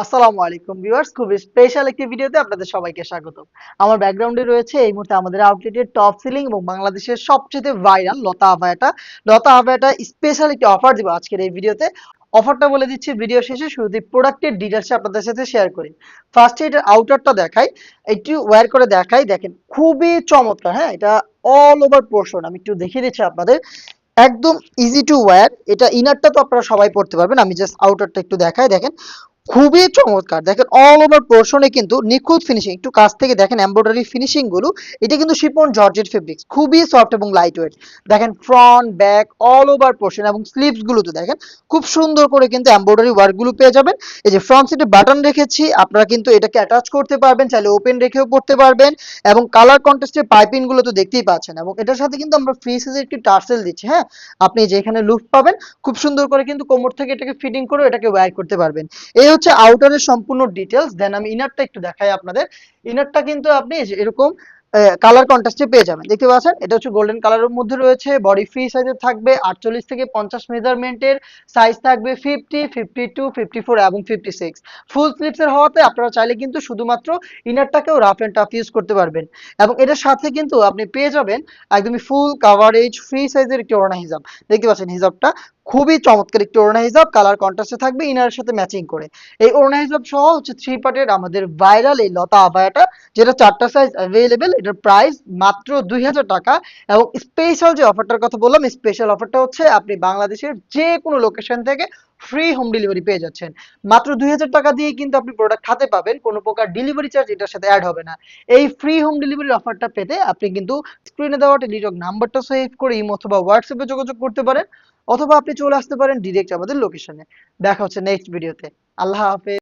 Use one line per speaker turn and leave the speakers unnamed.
আসসালামু আলাইকুম ভিউয়ার্স, খুবই স্পেশাল একটি ভিডিওতে আপনাদের সবাইকে স্বাগতম। আমার ব্যাকগ্রাউন্ডে রয়েছে এই মুহূর্তে আমাদের আউটলেটের টপ সেলিং এবং বাংলাদেশের সবচেয়ে ভাইরাল লতা আবায়াটা। লতা আবায়াটা স্পেশাল একটি অফার দিব আজকের এই ভিডিওতে। অফারটা বলে দিচ্ছি ভিডিও শেষে, শুরুতেই প্রোডাক্টের ডিটেলস আপনাদের সাথে শেয়ার করি। ফার্স্টে এটার আউটারটা দেখাই, একটু ওয়্যার করে দেখাই। দেখেন খুবই চমৎকার, হ্যাঁ, এটা অল ওভার পোর্শন আমি একটু দেখিয়ে দিচ্ছি আপনাদের। একদম ইজি টু ওয়্যার। এটা ইনারটা তো আপনারা সবাই পড়তে পারবেন, আমি জাস্ট আউটারটা একটু দেখাই। দেখেন খুবই চমৎকার, দেখেন অল ওভার পোর্শনে কিন্তু নিখুঁত ফিনিশিং, একটু কাছ থেকে দেখেন এমব্রয়ডারি ফিনিশিং গুলো। এটা কিন্তু শিফন জর্জেট ফেব্রিক্স, খুবই সফট এবং লাইট ওয়েট। দেখেন front back all over portion এবং স্লিভস গুলো তো দেখেন খুব সুন্দর করে কিন্তু এমব্রয়ডারি ওয়ার্ক গুলো পেয়ে যাবেন। এই যে ফ্রন্ট সাইডে বাটন রেখেছি, আপনারা কিন্তু এটাকে অ্যাটাচ করতে পারবেন, চাইলে ওপেন রেখেও পড়তে পারবেন। এবং কালার কন্ট্রাস্টের পাইপিং গুলো তো দেখতেই পাচ্ছেন, এবং এটার সাথে কিন্তু আমরা ফ্রি সাইজের একটি টার্সেল দিচ্ছি। হ্যাঁ, আপনি যেখানে লুপ পাবেন খুব সুন্দর করে কিন্তু কোমর থেকে এটাকে ফিটিং করে এটাকে ওয়্যার করতে পারবেন। এই হচ্ছে আউটারের সম্পূর্ণ ডিটেলস। দেন আমি ইনারটা একটু দেখাই আপনাদের। ইনারটা কিন্তু আপনি এই যে এরকম কালার কন্ট্রাস্টে পেয়ে যাবেন, দেখতে পাচ্ছেন এটা হচ্ছে গোল্ডেন কালারের মধ্যে রয়েছে। বডি ফ্রি সাইজের থাকবে, 48 থেকে 50 মেজারমেন্টের। সাইজ থাকবে 50, 52, 54 এবং 56। ফুল স্লিভসের হওয়াতে আপনারা চাইলে কিন্তু শুধুমাত্র ইনারটাকেও রাফ এন্ড টাফ ইউজ করতে পারবেন। এবং এটার সাথে কিন্তু আপনি পেয়ে যাবেন একদমই ফুল কাভারেজ ফ্রি সাইজের একটি ওড়না হিজাব। দেখতে পাচ্ছেন হিজাবটা খুবই চমৎকার একটি ওড়না হিজাব, কালার কন্ট্রাস্টে থাকবে ইনারের সাথে ম্যাচিং করে। এই ওড়না হিজাব সহ হচ্ছে থ্রি পার্টের আমাদের ভাইরাল এই লতা আবায়াটা, যেটা 4টা সাইজ অ্যাভেলেবেল। এটার প্রাইস মাত্র 2000 টাকা। এবং স্পেশাল যে অফারটার কথা বললাম, স্পেশাল অফারটা হচ্ছে আপনি বাংলাদেশের যে কোনো লোকেশন থেকে ফ্রি হোম ডেলিভারি পেয়ে যাচ্ছেন। মাত্র 2000 টাকা দিয়ে কিন্তু আপনি প্রোডাক্ট হাতে পাবেন, কোনো প্রকার ডেলিভারি চার্জ এটার সাথে অ্যাড হবে না। এই ফ্রি হোম ডেলিভারির অফারটা পেতে আপনি কিন্তু স্ক্রিনে দেওয়া টেলিটক নাম্বারটা সেভ করে ইমো অথবা হোয়াটসঅ্যাপে যোগাযোগ করতে পারেন, অথবা আপনি চলে আসতে পারেন ডিরেক্ট আমাদের লোকেশনে। দেখা হচ্ছে নেক্সট ভিডিওতে। আল্লাহ হাফেজ।